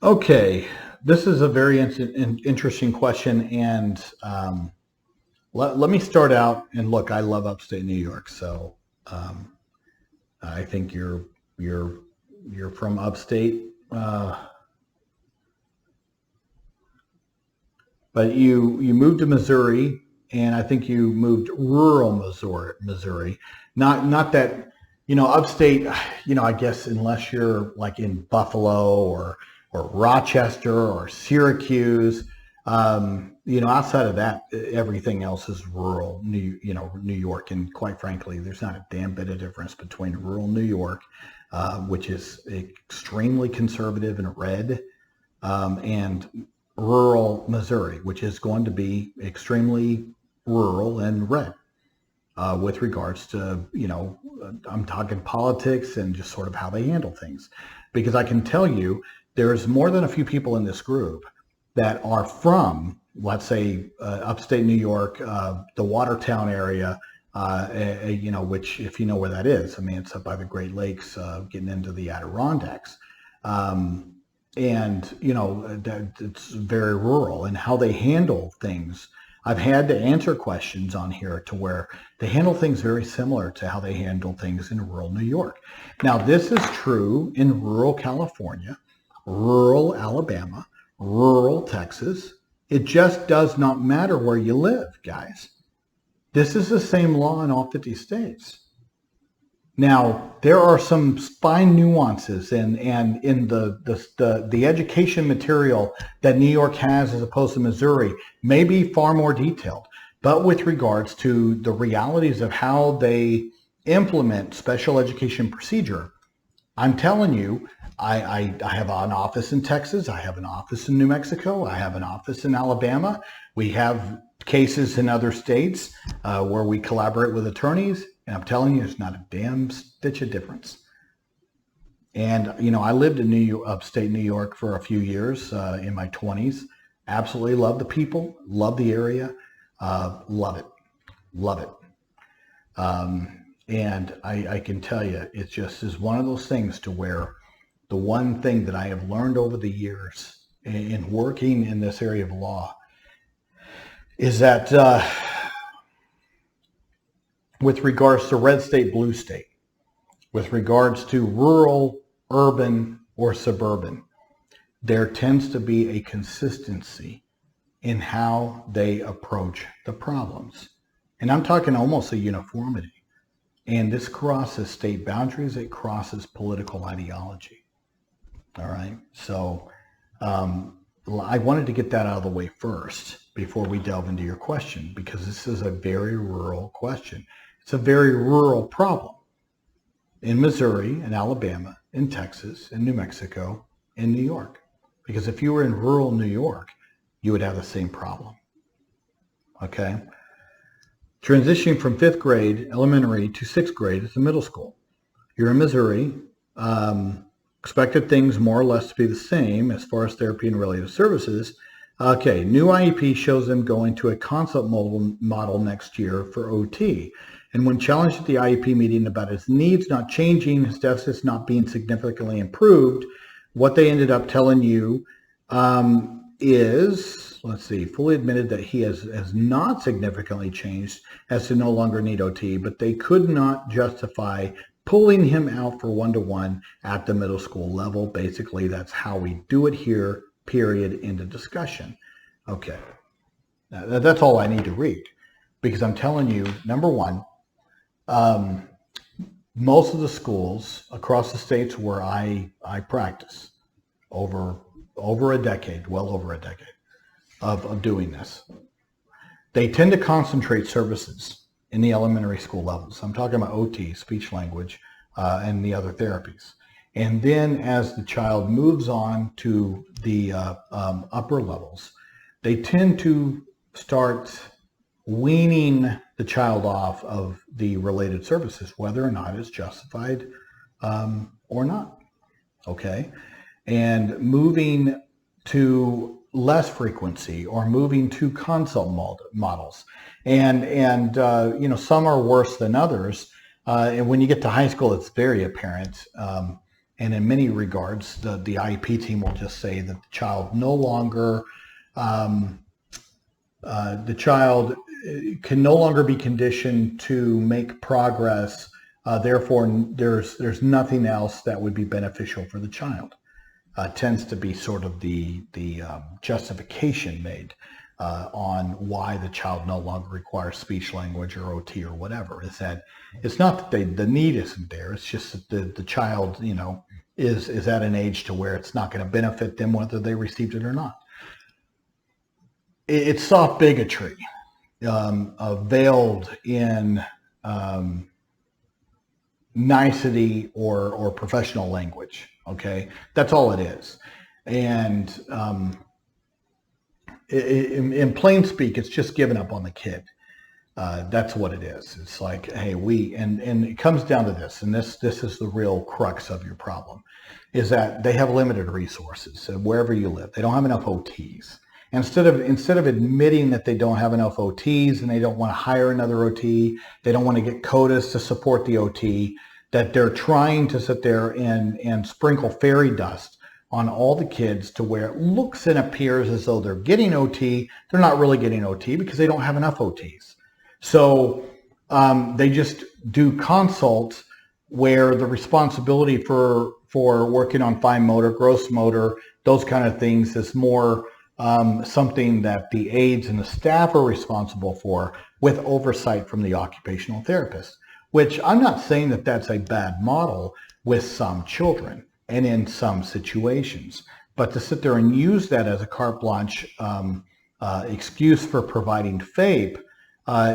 Okay, this is a very interesting question, and let me start out. And look, I love upstate New York, so um, I think you're from upstate, but you moved to Missouri, and I think you moved rural Missouri. Not that upstate. I guess unless you're like in Buffalo or Rochester or Syracuse. Outside of that, everything else is rural New York. And quite frankly, there's not a damn bit of difference between rural New York, which is extremely conservative and red, and rural Missouri, which is going to be extremely rural and red, with regards to, I'm talking politics and just sort of how they handle things. Because I can tell you, there's more than a few people in this group that are from, let's say, upstate New York, the Watertown area, which, if you know where that is, I mean, it's up by the Great Lakes, getting into the Adirondacks. It's very rural, and how they handle things. I've had to answer questions on here to where they handle things very similar to how they handle things in rural New York. Now, this is true in rural California, rural Alabama, rural Texas. It just does not matter where you live, guys. This is the same law in all 50 states. Now, there are some fine nuances and in the education material that New York has as opposed to Missouri may be far more detailed. But with regards to the realities of how they implement special education procedure, I'm telling you, I have an office in Texas. I have an office in New Mexico. I have an office in Alabama. We have cases in other states where we collaborate with attorneys. And I'm telling you, it's not a damn stitch of difference. And, I lived in upstate New York for a few years in my 20s. Absolutely love the people, love the area, love it. And I can tell you, it just is one of those things to where the one thing that I have learned over the years in working in this area of law is that with regards to red state, blue state, with regards to rural, urban, or suburban, there tends to be a consistency in how they approach the problems. And I'm talking almost a uniformity. And this crosses state boundaries. It crosses political ideology. All right. So I wanted to get that out of the way first before we delve into your question, because this is a very rural question. It's a very rural problem in Missouri, in Alabama, in Texas, in New Mexico, in New York. Because if you were in rural New York, you would have the same problem. Okay? Transitioning from 5th grade, elementary, to 6th grade is the middle school. You're in Missouri. Expected things more or less to be the same as far as therapy and related services. Okay, new IEP shows them going to a consult model next year for OT. And when challenged at the IEP meeting about his needs not changing, his deficits not being significantly improved, what they ended up telling you is, fully admitted that he has not significantly changed as to no longer need OT, but they could not justify pulling him out for one-to-one at the middle school level. Basically, that's how we do it here, period, into discussion. Okay, now, that's all I need to read, because I'm telling you, number one, most of the schools across the states where I practice over a decade, well over a decade of doing this, they tend to concentrate services in the elementary school levels. I'm talking about OT, speech language, and the other therapies. And then as the child moves on to the upper levels, they tend to start weaning the child off of the related services, whether or not it's justified or not. Okay? And moving to less frequency or moving to consult models. And some are worse than others. And when you get to high school, it's very apparent. And in many regards, the IEP team will just say that the child no longer, the child can no longer be conditioned to make progress. Therefore, there's nothing else that would be beneficial for the child. Tends to be sort of the justification made on why the child no longer requires speech language or OT or whatever. Is that it's not that the need isn't there. It's just that the child, is at an age to where it's not going to benefit them whether they received it or not. It's soft bigotry, veiled in nicety or professional language. Okay, that's all it is. And in plain speak, it's just giving up on the kid. That's what it is. It's like, hey, and it comes down to this, and this is the real crux of your problem, is that they have limited resources wherever you live. They don't have enough OTs. Instead of admitting that they don't have enough OTs and they don't want to hire another OT, they don't want to get quotas to support the OT, that they're trying to sit there and sprinkle fairy dust on all the kids to where it looks and appears as though they're getting OT. They're not really getting OT because they don't have enough OTs. So they just do consults where the responsibility for working on fine motor, gross motor, those kind of things is more something that the aides and the staff are responsible for, with oversight from the occupational therapist, which I'm not saying that that's a bad model with some children and in some situations, but to sit there and use that as a carte blanche excuse for providing FAPE,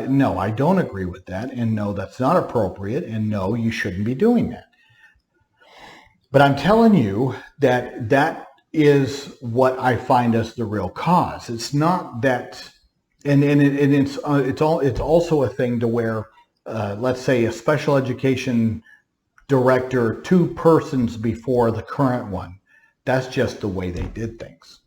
no, I don't agree with that, and no, that's not appropriate, and no, you shouldn't be doing that. But I'm telling you that is what I find as the real cause. It's not that, and it's also a thing to where, let's say, a special education director 2 persons before the current one. That's just the way they did things.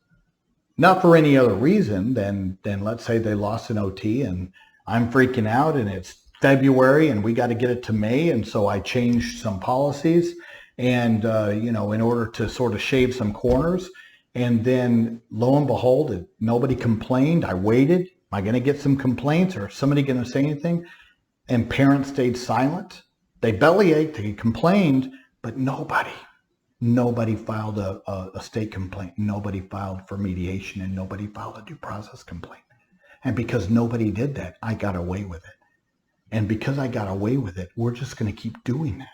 Not for any other reason than let's say they lost an OT and I'm freaking out and it's February and we got to get it to May, and so I changed some policies and in order to sort of shave some corners, and then lo and behold, nobody complained. I waited. Am I going to get some complaints, or is somebody going to say anything? And parents stayed silent. They bellyached, they complained, but nobody filed a state complaint. Nobody filed for mediation, and nobody filed a due process complaint. And because nobody did that, I got away with it. And because I got away with it, we're just going to keep doing that.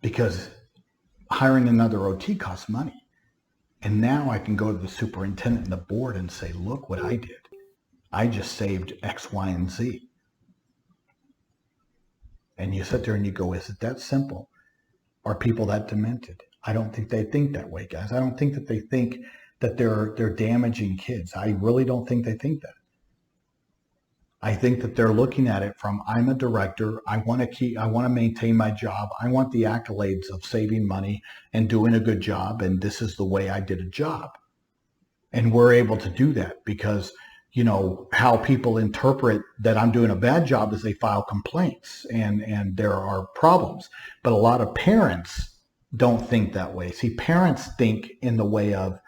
Because hiring another OT costs money. And now I can go to the superintendent and the board and say, look what I did. I just saved X, Y, and Z. And you sit there and you go, is it that simple? Are people that demented? I don't think they think that way, guys. I don't think that they think that they're damaging kids. I really don't think they think that. I think that they're looking at it from, I'm a director. I want to maintain my job. I want the accolades of saving money and doing a good job. And this is the way I did a job. And we're able to do that because, how people interpret that I'm doing a bad job is they file complaints and there are problems. But a lot of parents don't think that way. See, parents think in the way of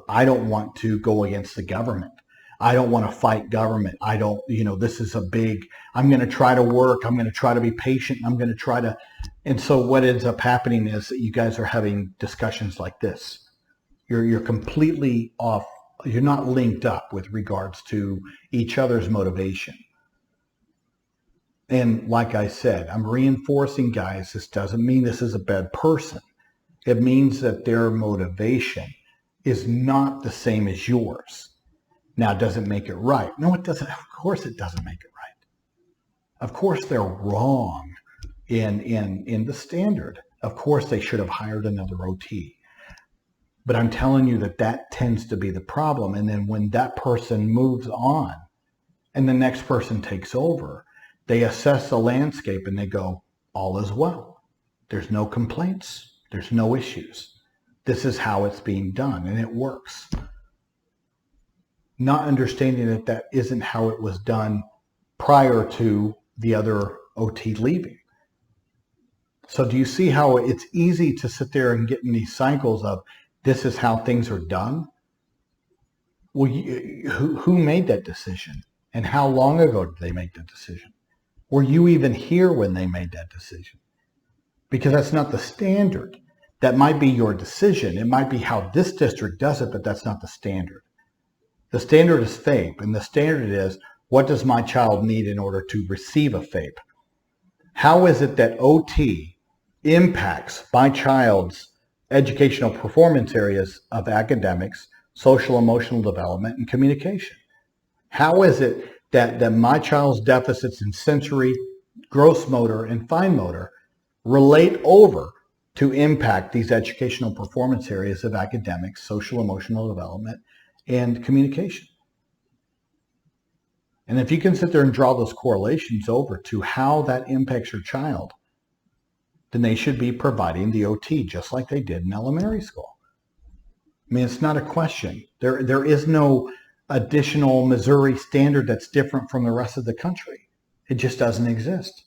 I don't want to go against the government. I don't want to fight government. I don't, this is a big, I'm going to try to work. I'm going to try to be patient. I'm going to try to. And so what ends up happening is that you guys are having discussions like this. You're completely off. You're not linked up with regards to each other's motivation. And like I said, I'm reinforcing, guys, this doesn't mean this is a bad person. It means that their motivation is not the same as yours. Now, does it make it right? No, it doesn't. Of course it doesn't make it right. Of course they're wrong in the standard. Of course they should have hired another OT. But I'm telling you that tends to be the problem. And then when that person moves on and the next person takes over, they assess the landscape and they go, all is well. There's no complaints. There's no issues. This is how it's being done, and it works. Not understanding that isn't how it was done prior to the other OT leaving. So do you see how it's easy to sit there and get in these cycles of this is how things are done? Well, who made that decision? And how long ago did they make that decision? Were you even here when they made that decision? Because that's not the standard. That might be your decision. It might be how this district does it, but that's not the standard. The standard is FAPE, and the standard is, what does my child need in order to receive a FAPE? How is it that OT impacts my child's educational performance areas of academics, social emotional development, and communication? How is it that my child's deficits in sensory, gross motor, and fine motor relate over to impact these educational performance areas of academics, social emotional development, and communication? And if you can sit there and draw those correlations over to how that impacts your child, then they should be providing the OT just like they did in elementary school. I mean, it's not a question. There is no additional Missouri standard that's different from the rest of the country. It just doesn't exist.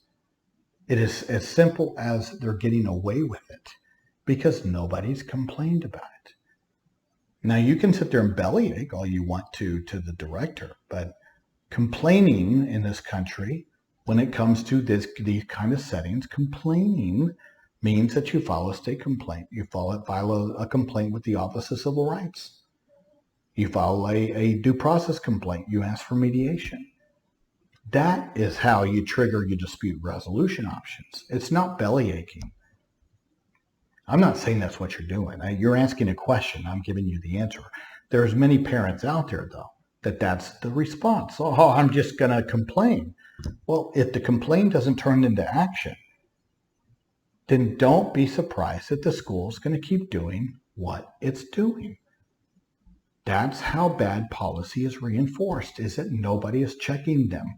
It is as simple as they're getting away with it because nobody's complained about it. Now, you can sit there and bellyache all you want to the director, but complaining in this country, when it comes to these kind of settings, complaining means that you file a state complaint. You file a complaint with the Office of Civil Rights. You file a due process complaint. You ask for mediation. That is how you trigger your dispute resolution options. It's not bellyaching. I'm not saying that's what you're doing. You're asking a question. I'm giving you the answer. There's many parents out there, though, that's the response. Oh, I'm just going to complain. Well, if the complaint doesn't turn into action, then don't be surprised that the school's going to keep doing what it's doing. That's how bad policy is reinforced, is that nobody is checking them.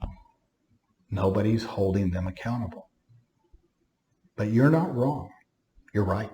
Nobody's holding them accountable. But you're not wrong. You're right.